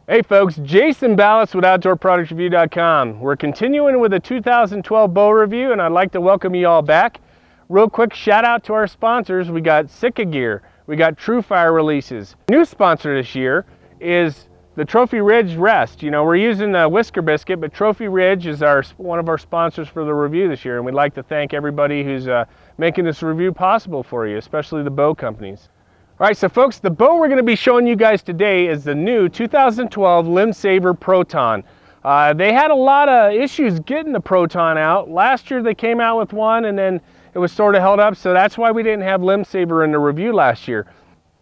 Hey folks, Jason Ballas with OutdoorProductsReview.com. We're continuing with a 2012 bow review, and I'd like to welcome you all back. Real quick shout out to our sponsors. We got Sitka Gear, we got TrueFire releases. New sponsor this year is the Trophy Ridge Rest. You know, we're using the Whisker Biscuit, but Trophy Ridge is one of our sponsors for the review this year, and we'd like to thank everybody who's making this review possible for you, especially the bow companies. All right, so folks, the bow we're going to be showing you guys today is the new 2012 Limbsaver Proton. They had a lot of issues getting the Proton out. Last year they came out with one and then it was sort of held up, so that's why we didn't have Limbsaver in the review last year.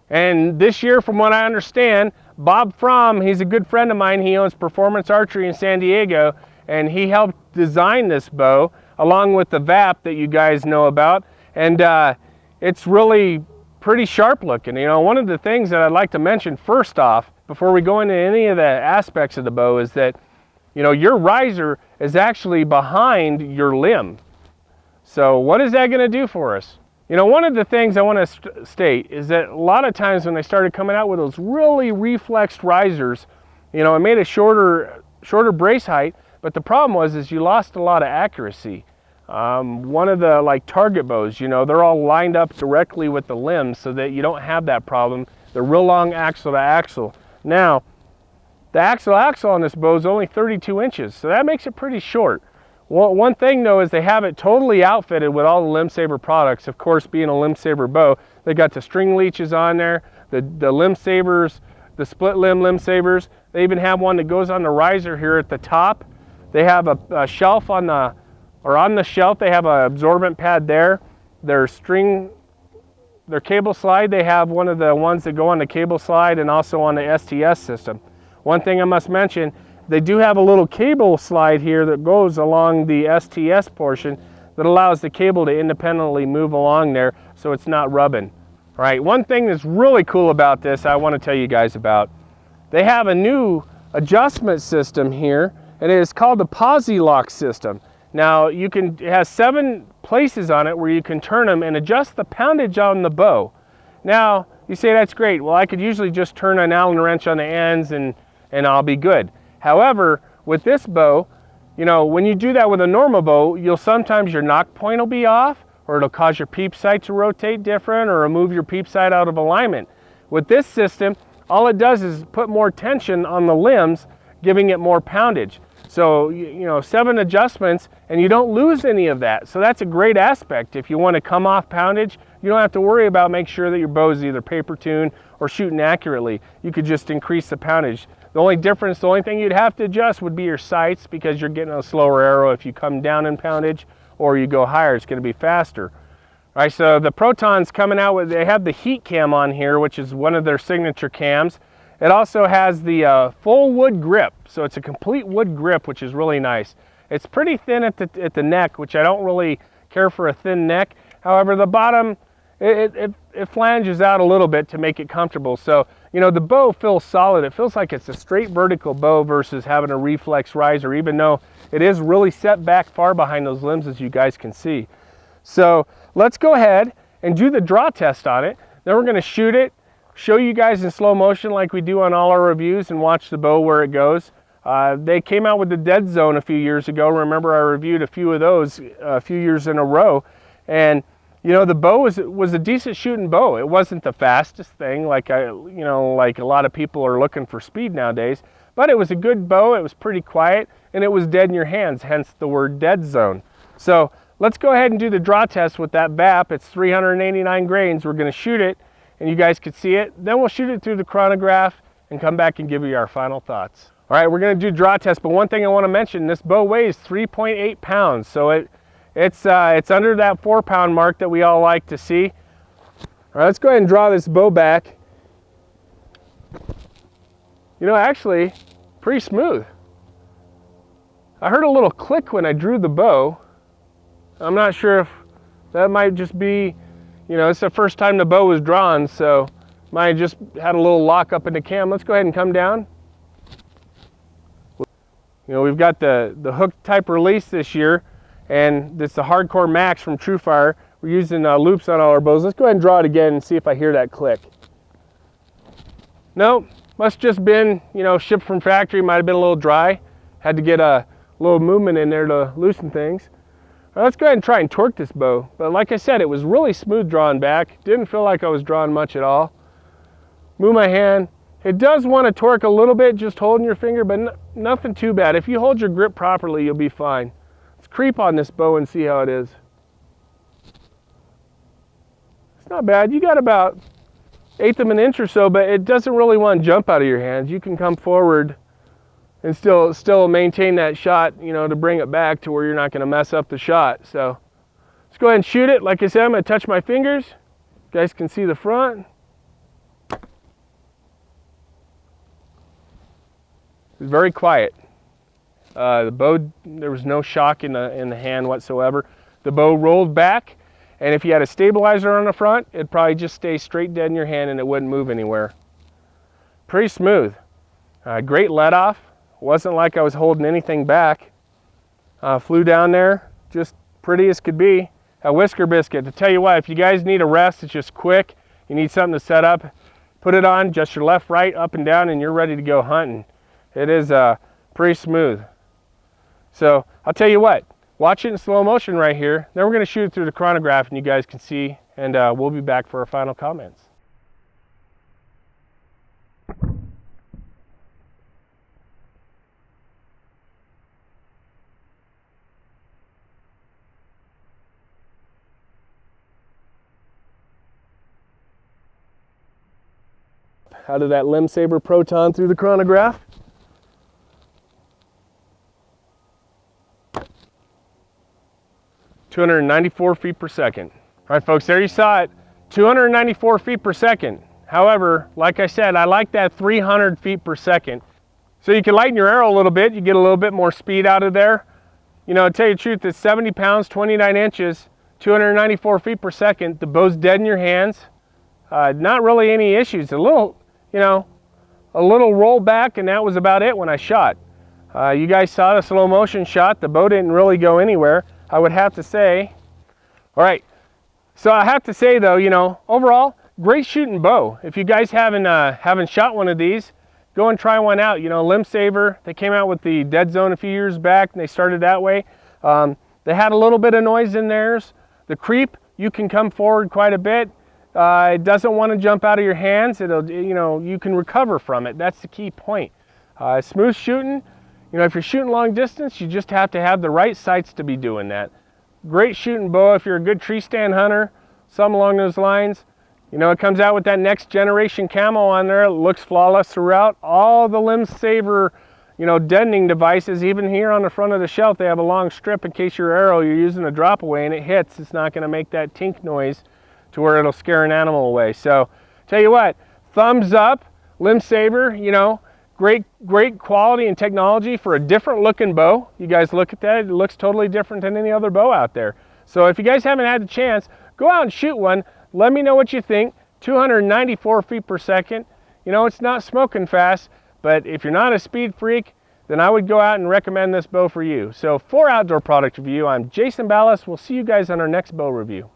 And this year, from what I understand, Bob Fromm, he's a good friend of mine. He owns Performance Archery in San Diego, and he helped design this bow along with the VAP that you guys know about. And it's really pretty sharp looking. You know, one of the things that I'd like to mention first off, before we go into any of the aspects of the bow, is that, you know, your riser is actually behind your limb. So what is that going to do for us? You know, one of the things I want to state is that a lot of times when they started coming out with those really reflexed risers, you know, it made a shorter brace height, but the problem is you lost a lot of accuracy. One of the target bows, you know, they're all lined up directly with the limbs so that you don't have that problem. They're real long axle to axle. Now, the axle to axle on this bow is only 32 inches, so that makes it pretty short. Well, one thing though is they have it totally outfitted with all the Limbsaver products. Of course, being a Limbsaver bow, they got the string leeches on there, the Limbsavers, the split limb Limbsavers. They even have one that goes on the riser here at the top. They have a shelf on the shelf, they have an absorbent pad there. Their cable slide, they have one of the ones that go on the cable slide and also on the STS system. One thing I must mention, they do have a little cable slide here that goes along the STS portion that allows the cable to independently move along there so it's not rubbing. All right, one thing that's really cool about this I want to tell you guys about. They have a new adjustment system here, and it is called the Posi lock system. Now, it has 7 places on it where you can turn them and adjust the poundage on the bow. Now, you say that's great. Well, I could usually just turn an Allen wrench on the ends and I'll be good. However, with this bow, you know, when you do that with a normal bow, sometimes your knock point will be off, or it'll cause your peep sight to rotate different, or move your peep sight out of alignment. With this system, all it does is put more tension on the limbs, giving it more poundage. So, you know, 7 adjustments and you don't lose any of that. So that's a great aspect. If you want to come off poundage, you don't have to worry about making sure that your bow is either paper tuned or shooting accurately. You could just increase the poundage. The only thing you'd have to adjust would be your sights, because you're getting a slower arrow if you come down in poundage, or you go higher, it's going to be faster. All right, so the Proton's coming out with, they have the heat cam on here, which is one of their signature cams. It also has the full wood grip, so it's a complete wood grip, which is really nice. It's pretty thin at the neck, which I don't really care for a thin neck. However, the bottom, it flanges out a little bit to make it comfortable. So, you know, the bow feels solid. It feels like it's a straight vertical bow versus having a reflex riser, even though it is really set back far behind those limbs, as you guys can see. So let's go ahead and do the draw test on it. Then we're going to shoot it, show you guys in slow motion like we do on all our reviews, and watch the bow where it goes. They came out with the dead zone a few years ago. Remember, I reviewed a few of those a few years in a row, and you know, the bow was a decent shooting bow. It wasn't the fastest thing, like a lot of people are looking for speed nowadays, but it was a good bow. It was pretty quiet, and it was dead in your hands, hence the word dead zone. So let's go ahead and do the draw test with that VAP. It's 389 grains. We're going to shoot it, and you guys could see it. Then we'll shoot it through the chronograph and come back and give you our final thoughts. All right, we're going to do draw test, but one thing I want to mention, this bow weighs 3.8 pounds, so it's under that 4-pound mark that we all like to see. All right, let's go ahead and draw this bow back. You know, actually, pretty smooth. I heard a little click when I drew the bow. I'm not sure if that might just be, you know, it's the first time the bow was drawn, so might have just had a little lock up in the cam. Let's go ahead and come down. You know, we've got the hook type release this year, and it's the Hardcore Max from TrueFire. We're using loops on all our bows. Let's go ahead and draw it again and see if I hear that click. Nope, Must just been, you know, shipped from factory, might have been a little dry. Had to get a little movement in there to loosen things. All right, let's go ahead and try and torque this bow. But like I said, it was really smooth drawing back. Didn't feel like I was drawing much at all. Move my hand. It does want to torque a little bit just holding your finger, but nothing too bad. If you hold your grip properly, you'll be fine. Let's creep on this bow and see how it is. It's not bad. You got about 1/8 of an inch or so, but it doesn't really want to jump out of your hands. You can come forward and still maintain that shot, you know, to bring it back to where you're not going to mess up the shot. So let's go ahead and shoot it. Like I said, I'm going to touch my fingers. You guys can see the front. It's very quiet. The bow, there was no shock in the hand whatsoever. The bow rolled back, and if you had a stabilizer on the front, it'd probably just stay straight dead in your hand and it wouldn't move anywhere. Pretty smooth. Great let off. Wasn't like I was holding anything back. Flew down there, just pretty as could be. A whisker biscuit. To tell you what, if you guys need a rest, it's just quick. You need something to set up. Put it on, just your left, right, up and down, and you're ready to go hunting. It is pretty smooth. So I'll tell you what, watch it in slow motion right here. Then we're going to shoot it through the chronograph and you guys can see, and we'll be back for our final comments. Out of that Limbsaver Proton through the chronograph. "294 feet per second. All right, folks, there you saw it, 294 feet per second. However, like I said, I like that 300 feet per second. So you can lighten your arrow a little bit, you get a little bit more speed out of there. You know, to tell you the truth, it's 70 pounds, 29 inches, 294 feet per second. The bow's dead in your hands. Not really any issues. A little, you know, a little roll back, and that was about it when I shot. You guys saw the slow motion shot. The bow didn't really go anywhere, I would have to say. All right, so I have to say though, you know, overall, great shooting bow. If you guys haven't shot one of these, go and try one out. You know, Limbsaver, they came out with the Dead Zone a few years back, and they started that way. They had a little bit of noise in theirs. The creep, you can come forward quite a bit. It doesn't want to jump out of your hands. It'll, you know, you can recover from it. That's the key point. Smooth shooting. You know, if you're shooting long distance, you just have to have the right sights to be doing that. Great shooting bow if you're a good tree stand hunter, something along those lines. You know, it comes out with that next generation camo on there. It looks flawless throughout. All the Limbsaver, you know, deadening devices, even here on the front of the shelf, they have a long strip in case your arrow, you're using a drop away and it hits. It's not going to make that tink noise to where it'll scare an animal away. So, tell you what, thumbs up, Limbsaver, you know, great quality and technology for a different looking bow. You guys look at that, it looks totally different than any other bow out there. So if you guys haven't had the chance, go out and shoot one. Let me know what you think. 294 feet per second. You know, it's not smoking fast, but if you're not a speed freak, then I would go out and recommend this bow for you. So for Outdoor Product Review, I'm Jason Ballas. We'll see you guys on our next bow review.